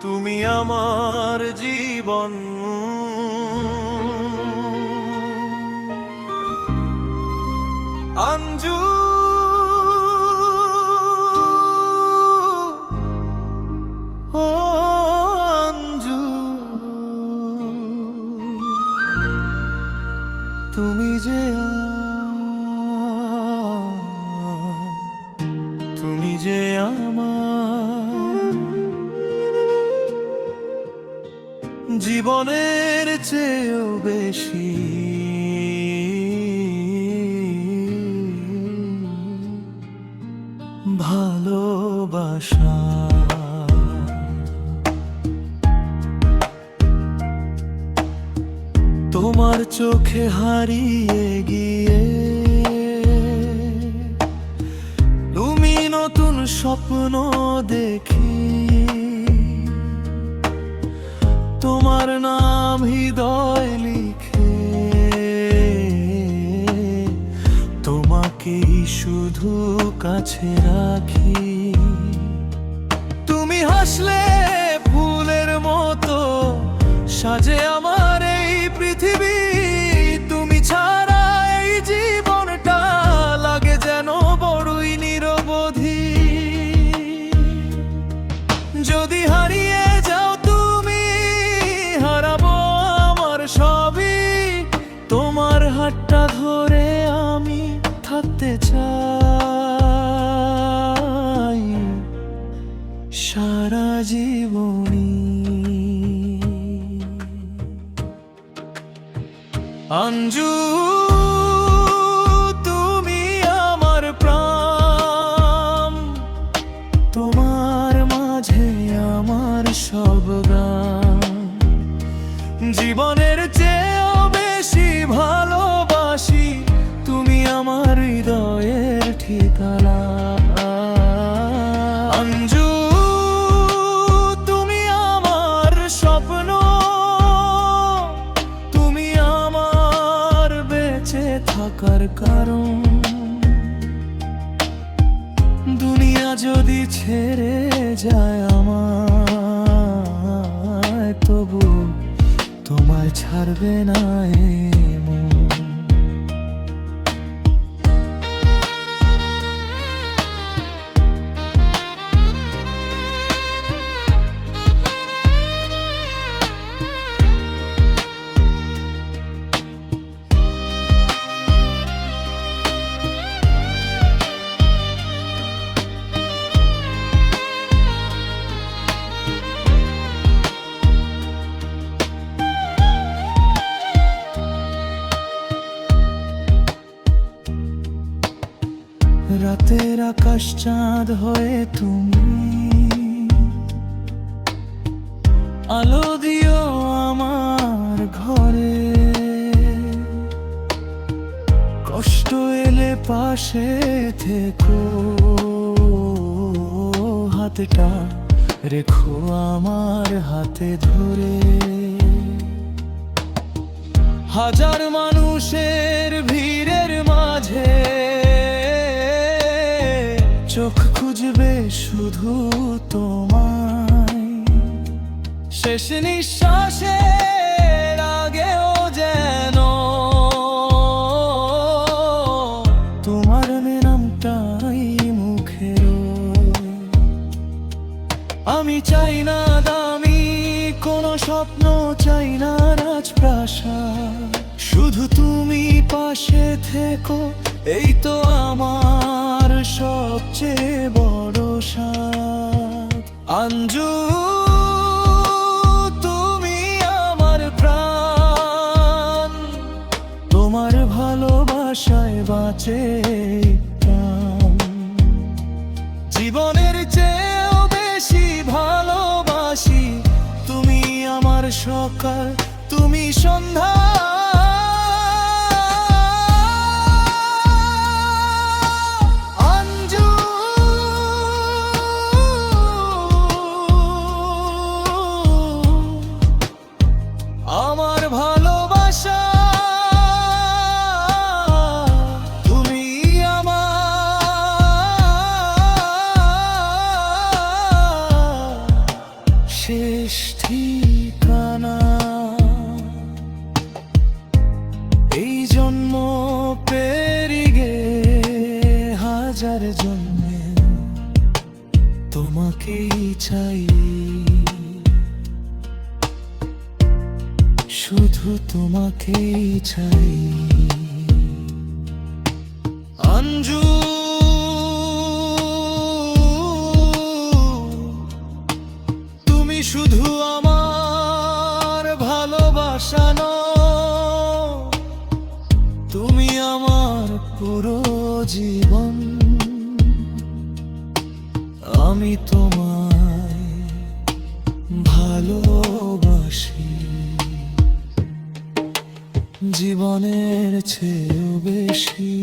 তুমি আমার জীবন। আঞ্জু ও আঞ্জু, তুমি যে তুমি যে আমার জীবনের চেয়েও বেশি ভালোবাসা। তোমার চোখে হারিয়ে গিয়ে তুমি নতুন স্বপ্ন দেখি, তোমার নাম হৃদয় লিখে তোমাকেই শুধু কাছে রাখি। তুমি হাসলে ফুলের মতো সাজে আমার এই পৃথিবী, তুমি ছাড়া এই জীবনটা লাগে যেন বড়ই নিরবধি। যদি হারিয়ে যাও তুমি, হারাবো আমার সবই, তোমার হাতটা ধরে আমি থাকতে চাই সারা জীবনী। আঞ্জু তুমি আমার প্রাণ, তোমার মাঝে আমার সব গান। জীবনের চেয়েও বেশি ভালোবাসি, তুমি আমার হৃদয়ের ঠিকানা। আঞ্জু তুমি আমার স্বপ্ন, তুমি আমার বেঁচে থাকার কারণ। দুনিয়া যদি ছেড়ে যায় আমায়, তবু তোমায় ছাড়বে না এ মন। রাতের আকাশ চাঁদ হয়ে তুমি আলো দিও আমার ঘরে, কষ্ট এলে পাশে থেকো, হাতটা রেখো আমার হাতে ধরে। হাজার মানুষের ভিড়ের মাঝে চোখ খুঁজবে শুধু তোমায়, শেষ নিঃশ্বাসের আগেও যেন তোমার নামটাই মুখে রয়। আমি চাই না দামি কোনো স্বপ্ন, চাই না রাজপ্রাসাদ, শুধু তুমি পাশে থেকো, এই তো আমার সবচেয়ে বড় সাথ। আঞ্জু তুমি আমার প্রাণ, তোমার ভালোবাসায় বাঁচে প্রাণ। জীবনের চেয়েও বেশি ভালোবাসি, তুমি আমার সকাল, তুমি সন্ধ্যা। আমার ভালোবাসা তুমি আমার শেষ। তোমাকেই চাই, শুধু তোমাকেই চাই। অঞ্জু, তুমি শুধু আমার ভালোবাসা নও, তুমি আমার পুরো জীবন। আমি তোমায় ভালোবাসি জীবনের চেয়েও বেশি।